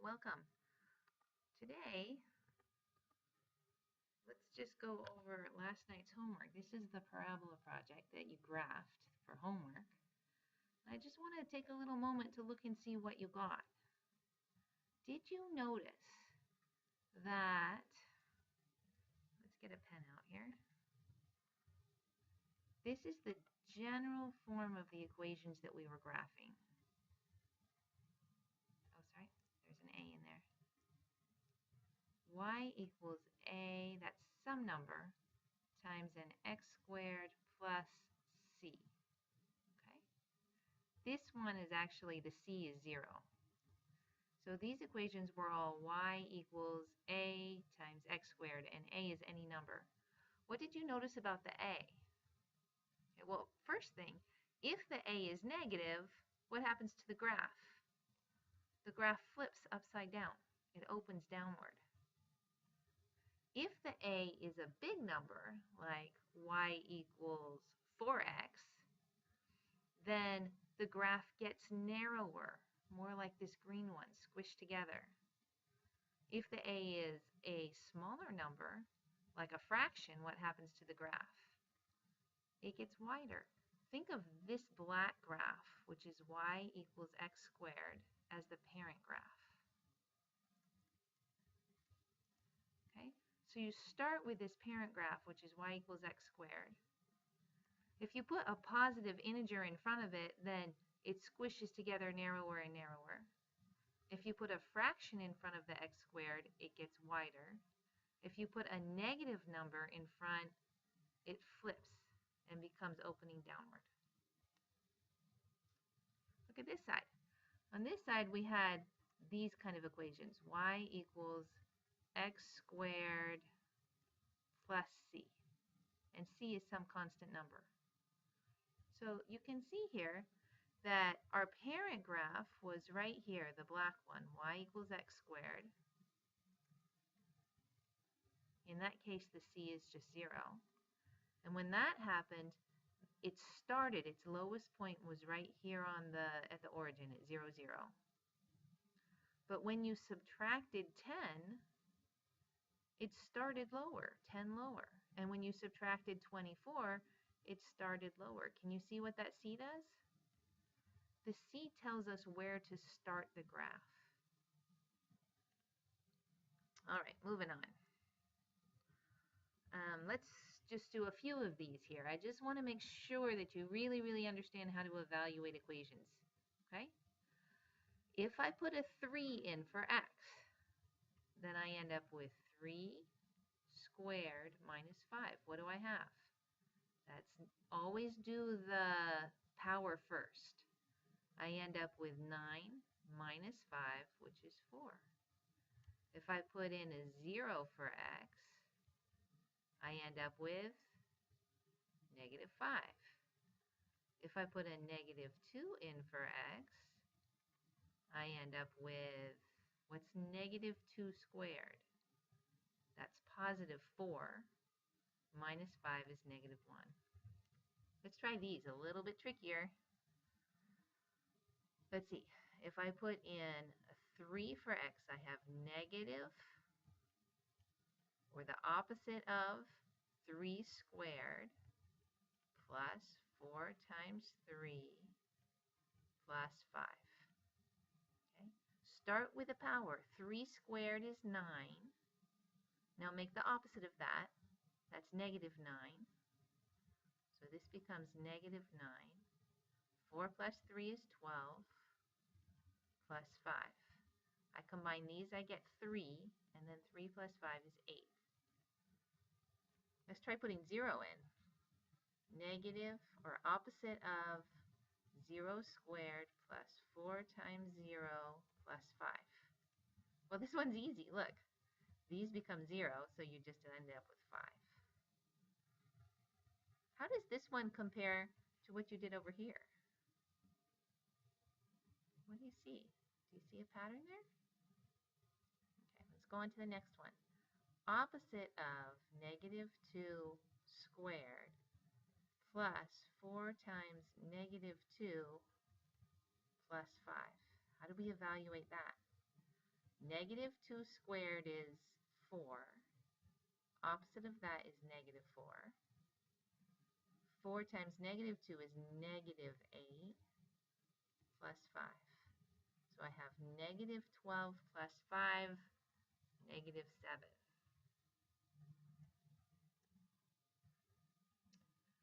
welcome. Today, let's just go over last night's homework. This is the parabola project that you graphed for homework. I just want to take a little moment to look and see what you got. Did you notice that, let's get a pen out here. This is the general form of the equations that we were graphing. Oh, sorry, there's an A in there. Y equals A, that's some number, times an x squared plus c. Okay? This one is actually, the c is 0. So these equations were all y equals a times x squared, and a is any number. What did you notice about the a? Okay, well, first thing, if the a is negative, what happens to the graph? The graph flips upside down. It opens downward. If the a is a big number, like y equals 4x, then the graph gets narrower, more like this green one, squished together. If the a is a smaller number, like a fraction, what happens to the graph? It gets wider. Think of this black graph, which is y equals x squared, as the parent graph. Okay? So you start with this parent graph, which is y equals x squared. If you put a positive integer in front of it, then it squishes together narrower and narrower. If you put a fraction in front of the x squared, it gets wider. If you put a negative number in front, it flips and becomes opening downward. Look at this side. On this side, we had these kind of equations. Y equals x squared plus c. And c is some constant number. So you can see here that our parent graph was right here, the black one, y equals x squared. In that case, the c is just 0. And when that happened, it started, its lowest point was right here on at the origin at 0, 0. But when you subtracted 10, it started lower, 10 lower. And when you subtracted 24, it started lower. Can you see what that C does? The C tells us where to start the graph. All right, moving on. Let's just do a few of these here. I just want to make sure that you really, really understand how to evaluate equations. Okay? If I put a 3 in for x, then I end up with 3 squared minus 5. What do I have? That's always do the power first. I end up with 9 minus 5, which is 4. If I put in a 0 for x, I end up with negative 5. If I put a negative 2 in for x, I end up with, what's negative 2 squared? That's positive 4. Minus 5 is negative 1. Let's try these, a little bit trickier. Let's see. If I put in a 3 for x, I have negative, or the opposite of 3 squared, plus 4 times 3 plus 5. Okay. Start with a power. 3 squared is 9. Now make the opposite of that. That's negative 9. So this becomes negative 9. 4 plus 3 is 12, plus 5. I combine these, I get 3, and then 3 plus 5 is 8. Let's try putting 0 in. Negative, or opposite of 0 squared plus 4 times 0 plus 5. Well, this one's easy. Look, these become 0, so you just end up with 5. How does this one compare to what you did over here? What do you see? Do you see a pattern there? Okay, let's go on to the next one. Opposite of negative 2 squared plus 4 times negative 2 plus 5. How do we evaluate that? Negative 2 squared is 4. Opposite of that is negative 4. 4 times negative 2 is negative 8 plus 5. So I have negative 12 plus 5, negative 7.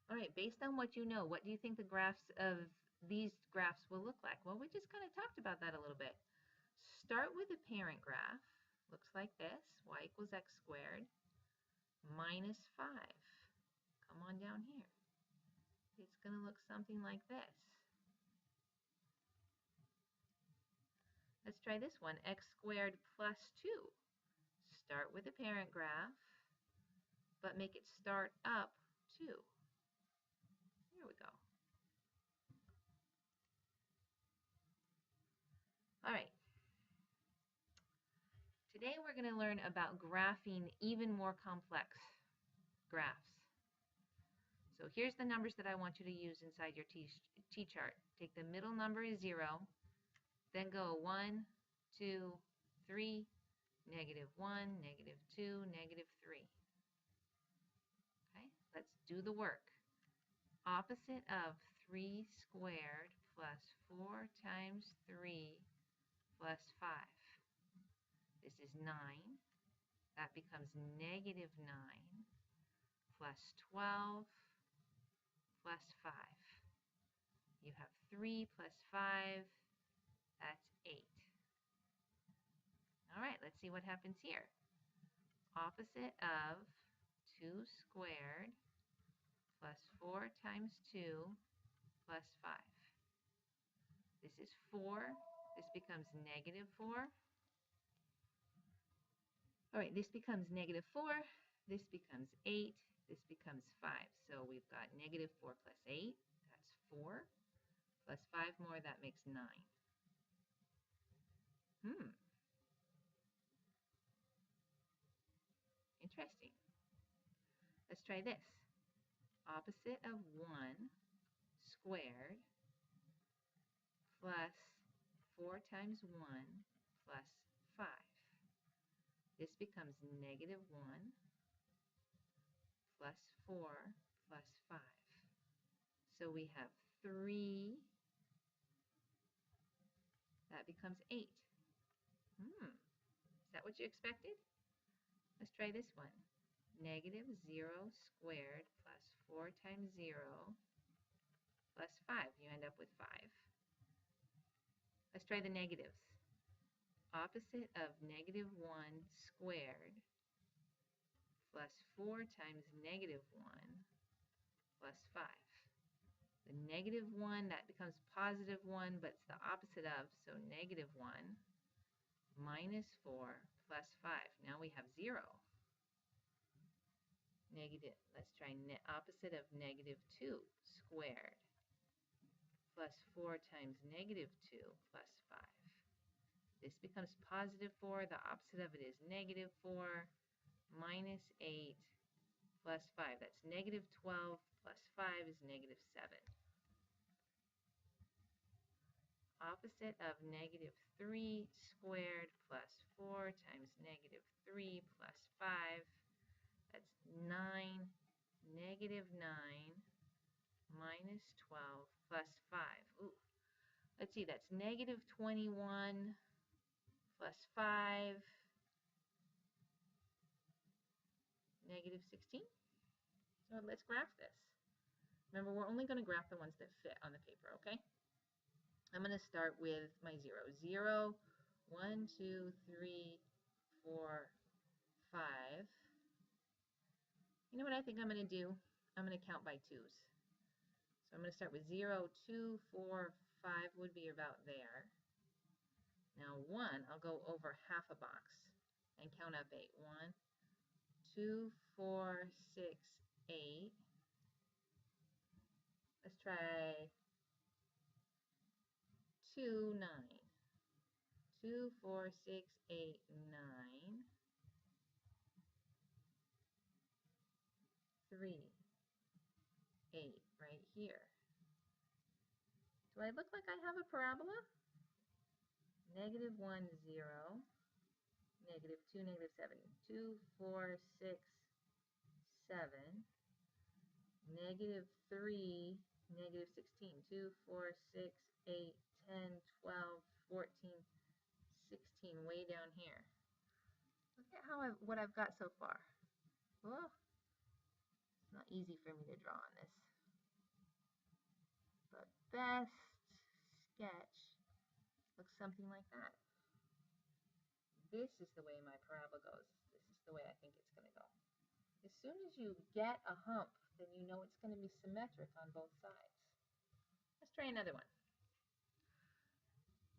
All right, based on what you know, what do you think the graphs of these graphs will look like? Well, we just kind of talked about that a little bit. Start with the parent graph. Looks like this, y equals x squared minus 5. Come on down here. It's going to look something like this. Let's try this one, x squared plus 2. Start with the parent graph, but make it start up 2. Here we go. All right. Today we're going to learn about graphing even more complex graphs. So here's the numbers that I want you to use inside your T-chart. Take the middle number is 0, then go 1, 2, 3, negative 1, negative 2, negative 3. Okay, let's do the work. Opposite of 3 squared plus 4 times 3 plus 5. This is 9. That becomes negative 9 plus 12 plus 5. You have 3 plus 5, that's 8. All right, let's see what happens here. Opposite of 2 squared plus 4 times 2 plus 5. This is 4. This becomes negative 4. All right, this becomes negative 4. This becomes 8. This becomes 5. So we've got negative 4 plus 8. That's 4. Plus 5 more, that makes 9. Interesting. Let's try this. Opposite of 1 squared plus 4 times 1 plus 5. This becomes negative 1 plus 4 plus 5. So we have 3. That becomes 8. Is that what you expected? Let's try this one. Negative 0 squared plus 4 times 0 plus 5. You end up with 5. Let's try the negatives. Opposite of negative 1 squared plus 4 times negative 1 plus 5. The negative 1, that becomes positive 1, but it's the opposite of, so negative 1 minus 4 plus 5. Now we have 0. Negative, let's try opposite of negative 2 squared plus 4 times negative 2 plus 5. This becomes positive 4. The opposite of it is negative 4 minus 8 plus 5. That's negative 12 plus 5 is negative 7. Opposite of negative 3 squared plus 4 times negative 3 plus 5. That's 9, negative 9 minus 12 plus 5. Ooh. Let's see, that's negative 21 plus 5, negative 16. So let's graph this. Remember, we're only going to graph the ones that fit on the paper, okay? I'm going to start with my 0. 0, 1, 2, 3, 4, 5. You know what I think I'm going to do? I'm going to count by 2's. So I'm going to start with 0, 2, 4, 5 would be about there. Now 1, I'll go over half a box and count up 8. 1, 2, 4, 6, 8. Let's try 2, 9. 2, 4, 6, 8, 9. 3, 8 right here. Do I look like I have a parabola? Negative 1, 0. negative 2, negative 7. 2, 4, 6, 7. Negative 3, negative 16. 2, 4, 6, 8, 10, 12, 14, 16. Way down here. Look at what I've got so far. Oh, it's not easy for me to draw on this. But best sketch looks something like that. This is the way my parabola goes. This is the way I think it's going to go. As soon as you get a hump, then you know it's going to be symmetric on both sides. Let's try another one.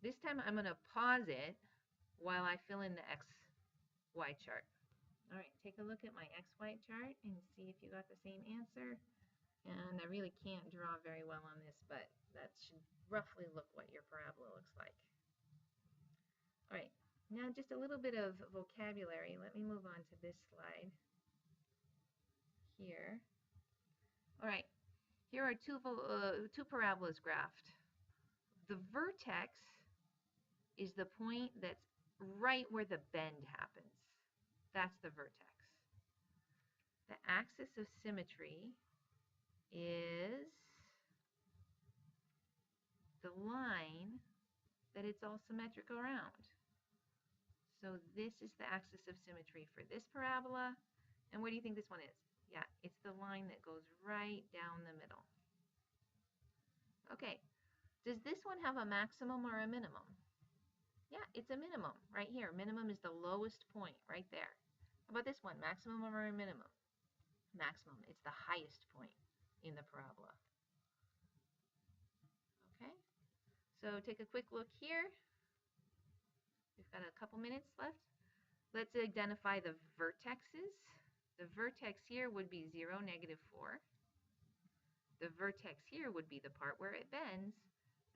This time I'm going to pause it while I fill in the XY chart. All right, take a look at my XY chart and see if you got the same answer. And I really can't draw very well on this, but that should roughly look what your parabola looks like. All right, now just a little bit of vocabulary. Let me move on to this slide here. All right, here are two parabolas graphed. The vertex is the point that's right where the bend happens. That's the vertex. The axis of symmetry is the line that it's all symmetric around. So this is the axis of symmetry for this parabola. And what do you think this one is? Yeah, it's the line that goes right down the middle. Okay, does this one have a maximum or a minimum? Yeah, it's a minimum right here. Minimum is the lowest point right there. How about this one, maximum or a minimum? Maximum, it's the highest point in the parabola. Okay, so take a quick look here. We've got a couple minutes left. Let's identify the vertexes. The vertex here would be 0, negative 4. The vertex here would be the part where it bends.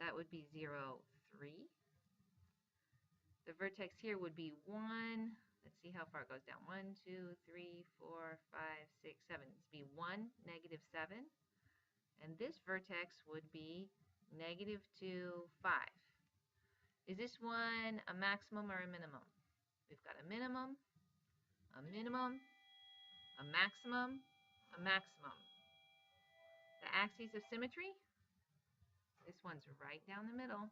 That would be 0, 3. The vertex here would be 1. Let's see how far it goes down. 1, 2, 3, 4, 5, 6, 7. It's be 1, negative 7. And this vertex would be negative 2, 5. Is this one a maximum or a minimum? We've got a minimum, a minimum, a maximum, a maximum. The axes of symmetry, this one's right down the middle.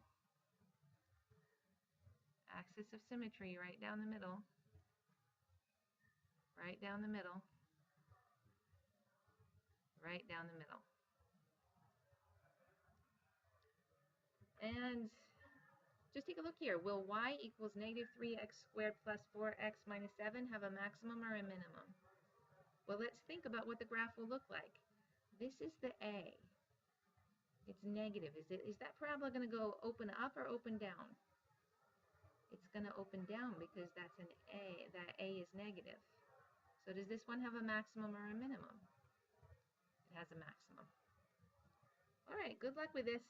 Axis of symmetry right down the middle. Right down the middle. Right down the middle. And just take a look here. Will y equals negative 3x squared plus 4x minus 7 have a maximum or a minimum? Well, let's think about what the graph will look like. This is the A. It's negative. Is that parabola going to go open up or open down? It's going to open down because that's an A. That A is negative. So does this one have a maximum or a minimum? It has a maximum. All right, good luck with this.